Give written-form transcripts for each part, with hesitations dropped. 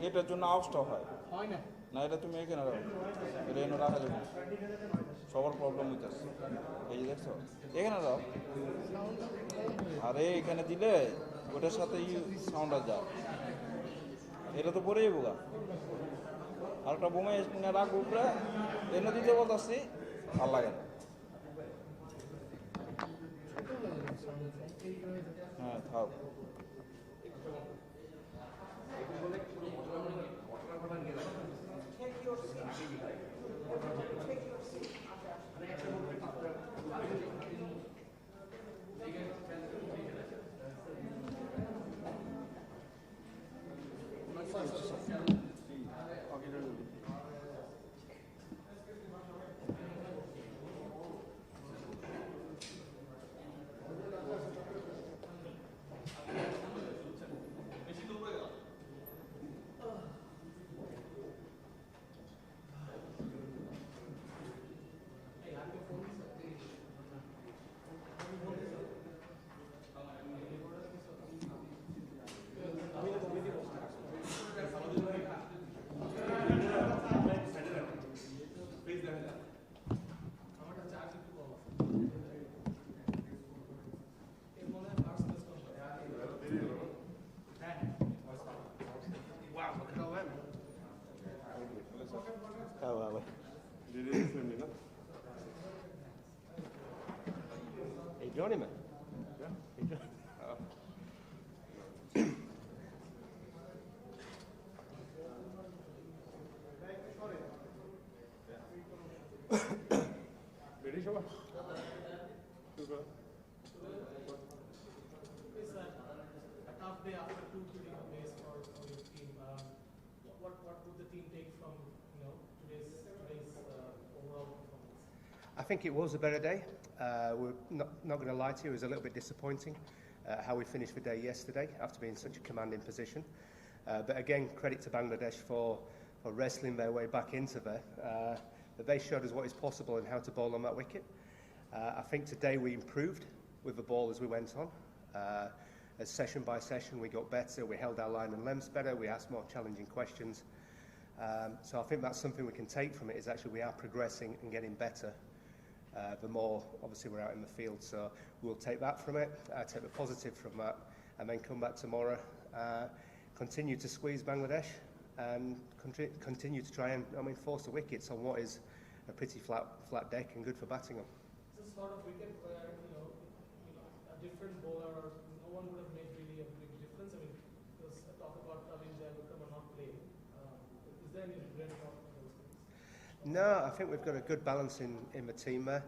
এটার জন্য আউটস্টপ হয় না, এটা তুমি এখানে রাখো, এটা এনে রাখা যাবে, সবার প্রবলেম হইতেছে। এই যে দেখছো এখানে রাখো, আরে এখানে দিলে ওটার সাথে সাউন্ড আর যায়, এটা তো পরেই বোগা। আর একটা বোমা এনে রাখবো উপরে, এনে দিতে বলতেছি ভাল লাগে না। হ্যাঁ থাক। T20 না? এই tournament? Yeah. Ready, Shobha? Super. It's a tough day after two pretty good days for your team. What would the team take from today's overall performance? I think it was a better day. We're not going to lie to you, it was a little bit disappointing how we finished the day yesterday after being in such a commanding position. But again, credit to Bangladesh for wrestling their way back into there. That they showed us what is possible and how to bowl on that wicket. I think today we improved with the ball as we went on. As session by session we got better, we held our line and lengths better, we asked more challenging questions. So I think that's something we can take from it, is actually we are progressing and getting better. The more, obviously, we're out in the field. So we'll take that from it, take the positive from that, and then come back tomorrow, continue to squeeze Bangladesh, and continue to try and, force the wickets on what is a pretty flat deck and good for batting on. It's a sort of wicket where, a different bowler, or no one would have made really a big difference. Because talk about Kavin Jayawardene or not playing. Is there any regret about those things? No, I think we've got a good balance in the team there.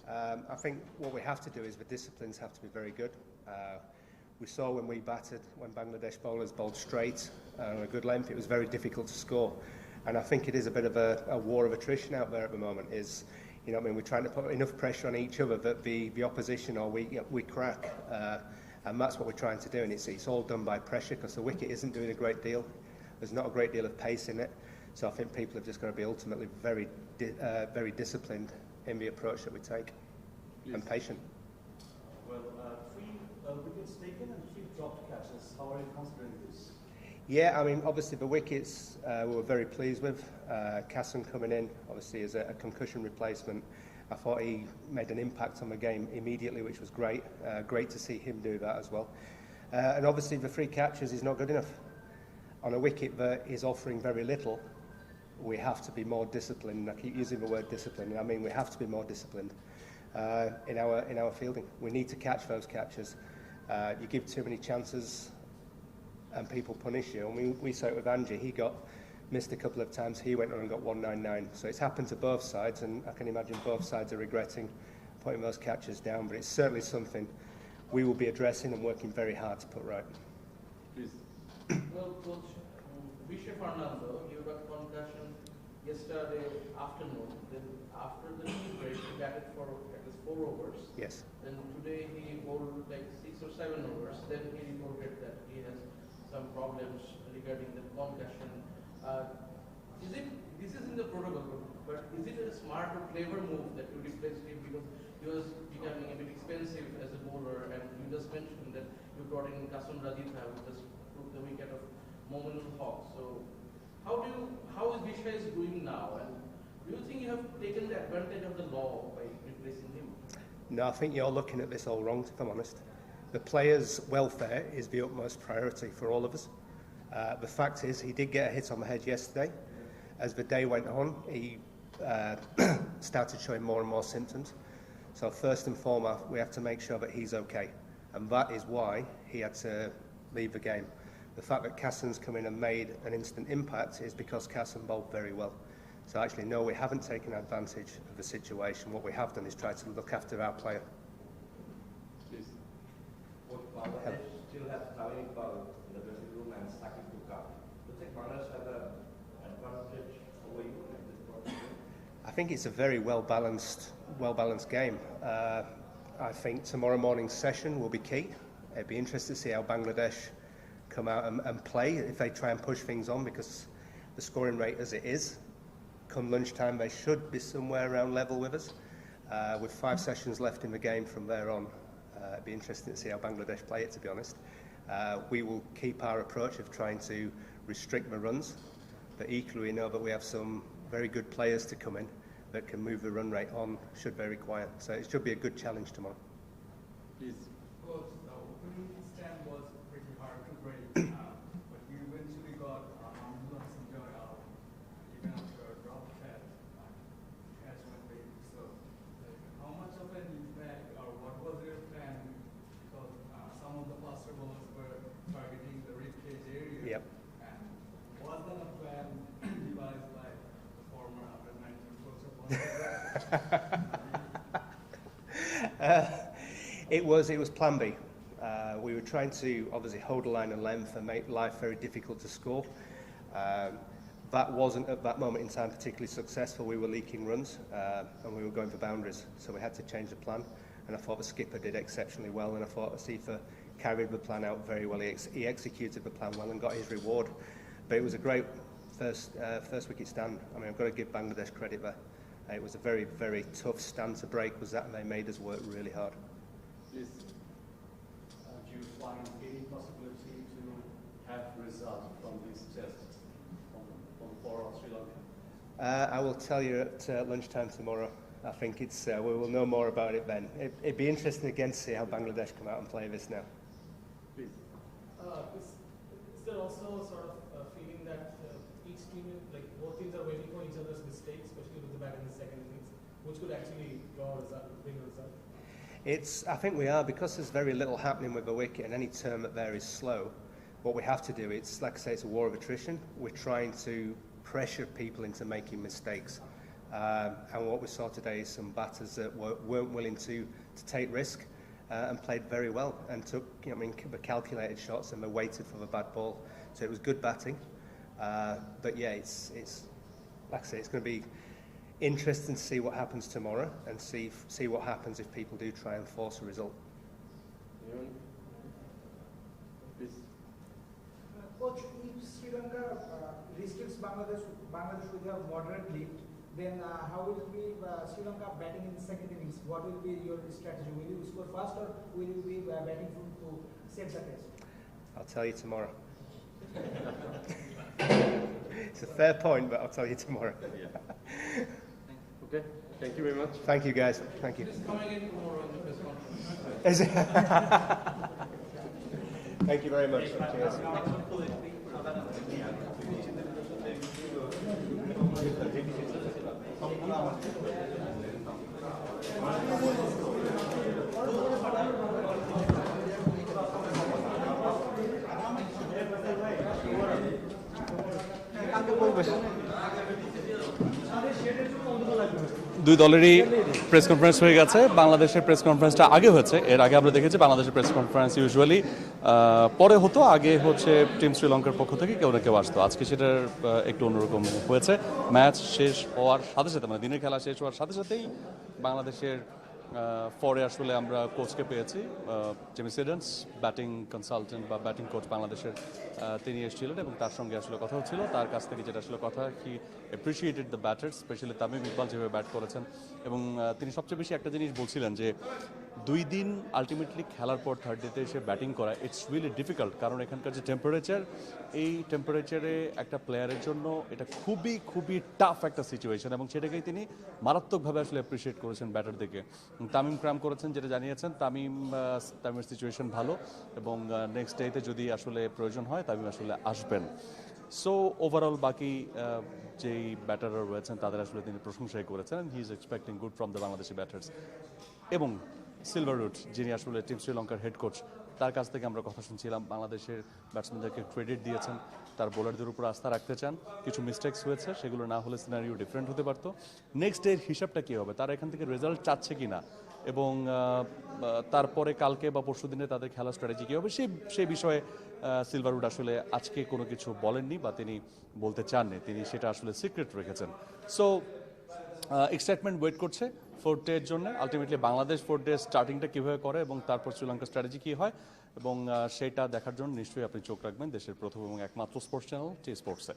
I think what we have to do is the disciplines have to be very good. We saw when we batted, when Bangladesh bowlers bowled straight on a good length, it was very difficult to score. And I think it is a bit of a war of attrition out there at the moment. We're trying to put enough pressure on each other that the opposition or we crack. And that's what we're trying to do. And it's all done by pressure because the wicket isn't doing a great deal. There's not a great deal of pace in it. So I think people have just got to be ultimately very disciplined in the approach that we take. Please. And patient. Well, 3 wickets taken and 3 dropped catches. How are you considering this? Yeah, obviously the wickets we were very pleased with. Kassim coming in, obviously, as a concussion replacement. I thought he made an impact on the game immediately, which was great. Great to see him do that as well. And obviously the 3 catches is not good enough. On a wicket that is offering very little, we have to be more disciplined. I keep using the word discipline. We have to be more disciplined in our fielding. We need to catch those catches. You give too many chances and people punish you. We saw it with Angie. He got missed a couple of times. He went on and got 199. So it's happened to both sides, and I can imagine both sides are regretting putting those catches down. But it's certainly something we will be addressing and working very hard to put right. Please. Well, Coach, Vishay Fernando, you got concussion yesterday afternoon. Then after the tea break, he batted for at least 4 overs. Yes. Then today he bowled like 6 or 7 overs. Then he reported that he has some problems regarding the concussion. This is in the protocol, but is it a smart or clever move that you replaced him because he was becoming a bit expensive as a bowler, and you just mentioned that you brought in Kassim Raditha, who just took the wicket of Mominul Haq. So how is Vishay doing now, and do you think you have taken the advantage of the law by replacing him? No, I think you're looking at this all wrong, if I'm honest. The players' welfare is the utmost priority for all of us. The fact is, he did get a hit on the head yesterday. As the day went on, he started showing more and more symptoms. So first and foremost, we have to make sure that he's okay. And that is why he had to leave the game. The fact that Kassim's come in and made an instant impact is because Kassim bowled very well. So actually, no, we haven't taken advantage of the situation. What we have done is try to look after our player. Please. Bangladesh still has Kavin in the dressing room and Sakib to come. Do you think Bangladesh has an advantage over you at this point? I think it's a very well-balanced game. I think tomorrow morning's session will be key. It'd be interesting to see how Bangladesh come out and play, if they try and push things on, because the scoring rate as it is, come lunchtime they should be somewhere around level with us. With 5 sessions left in the game from there on, it'd be interesting to see how Bangladesh play it, to be honest. We will keep our approach of trying to restrict the runs, but equally we know that we have some very good players to come in that can move the run rate on should they require. So it should be a good challenge tomorrow. Please. Coach, the opening stand was pretty hard to break, but you eventually got Ambulan Sanjay out, even after a drop catch went It was plan B. We were trying to obviously hold the line and length and make life very difficult to score. That wasn't at that moment in time particularly successful. We were leaking runs and we were going for boundaries, so we had to change the plan. And I thought the skipper did exceptionally well, and I thought Asifa carried the plan out very well. He executed the plan well and got his reward. But it was a great first wicket stand. I mean, I've got to give Bangladesh credit there. It was a very, very tough stand to break, was that, and they made us work really hard. Please. Do you find any possibility to have result from this test for Sri Lanka? I will tell you at lunchtime tomorrow. I think we will know more about it then. It'd be interesting again to see how Bangladesh come out and play this now. Please. Is there also sort of a feeling that each team, like both teams are waiting for each other's mistakes, especially with the bat in the second innings, which could actually bring a result? I think we are, because there's very little happening with the wicket and any turn that there is slow. What we have to do, it's like I say, it's a war of attrition. We're trying to pressure people into making mistakes. And what we saw today is some batters that weren't willing to take risk and played very well and took, the calculated shots, and they waited for the bad ball. So it was good batting. But yeah, it's like I say, it's going to be interesting to see what happens tomorrow and see what happens if people do try and force a result. Please. Coach, if Sri Lanka restricts Bangladesh with a moderate lead, then how will be Sri Lanka batting in the second innings? What will be your strategy? Will you score fast, or will you be batting to set the test? I'll tell you tomorrow. It's a fair point, but I'll tell you tomorrow. Yeah. Okay. Thank you very much. Thank you, guys. Thank you. Just come again tomorrow in the press conference. Is it? Thank you very much. Cheers. দুই দলেরই press conference হয়ে গেছে। বাংলাদেশের press কনফারেন্সটা আগে হয়েছে। এর আগে আমরা দেখেছি বাংলাদেশের প্রেস কনফারেন্স ইউজুয়ালি পরে হতো, আগে হচ্ছে টিম শ্রীলঙ্কার পক্ষ থেকে কেউ না কেউ আসতো। আজকে সেটার একটু অন্যরকম হয়েছে। ম্যাচ শেষ হওয়ার সাথে সাথে, মানে দিনের খেলা শেষ হওয়ার সাথে সাথেই বাংলাদেশের পরে আসলে আমরা কোচকে পেয়েছি, জেমি সিডেন্স, ব্যাটিং কনসালটেন্ট বা ব্যাটিং কোচ বাংলাদেশের, তিনি এসেছিলেন এবং তার সঙ্গে আসলে কথা হচ্ছিল। তার কাছ থেকে যেটা আসলে কথা, he appreciated the batters, specially Tamim Iqbal যেভাবে ব্যাট করেছেন। এবং তিনি সবচেয়ে বেশি একটা জিনিস বলছিলেন যে 2 দিন আলটিমেটলি খেলার পর থার্ড ডেতে এসে ব্যাটিং করা ইটস রিয়েলি ডিফিকাল্ট, কারণ এখানকার যে টেম্পারেচার, এই টেম্পারেচারে একটা প্লেয়ারের জন্য এটা খুবই খুবই টাফ একটা সিচুয়েশন, এবং সেটাকেই তিনি মারাত্মকভাবে আসলে অ্যাপ্রিসিয়েট করেছেন ব্যাটারদেরকে। তামিম ক্রাম করেছেন, যেটা জানিয়েছেন তামিমের সিচুয়েশন ভালো, এবং নেক্সট ডেতে যদি আসলে প্রয়োজন হয় তামিম আসলে আসবেন। সো ওভারঅল বাকি যেই ব্যাটাররা রয়েছেন তাদের আসলে তিনি প্রশংসাই করেছেন, he is expecting good from the Bangladeshi batters. এবং সিলভার রুট, যিনি আসলে টিম শ্রীলঙ্কার হেড কোচ, তার কাছ থেকে আমরা কথা শুনছিলাম, বাংলাদেশের ব্যাটসম্যানদেরকে ক্রেডিট দিয়েছেন, তার বোলারদের উপর আস্থা রাখতে চান। কিছু মিস্টেক্স হয়েছে, সেগুলো না হলে সিনারিও ডিফারেন্ট হতে পারতো। নেক্সট ডের হিসাবটা কী হবে, তারা এখান থেকে রেজাল্ট চাচ্ছে কি না, এবং তারপরে কালকে বা পরশু দিনে তাদের খেলার স্ট্র্যাটেজি কী হবে, সেই বিষয়ে সিলভারউড আসলে আজকে কোনো কিছু বলেননি বা তিনি বলতে চাননি, তিনি সেটা আসলে সিক্রেট রেখেছেন। সো এক্সাইটমেন্ট ওয়েট করছে 4th ডের জন্য। আলটিমেটলি বাংলাদেশ 4th ডে স্টার্টিংটা কীভাবে করে এবং তারপর শ্রীলঙ্কার স্ট্র্যাটেজি কী হয়, এবং সেটা দেখার জন্য নিশ্চয়ই আপনি চোখ রাখবেন দেশের প্রথম এবং একমাত্র স্পোর্টস চ্যানেল টি স্পোর্টসে।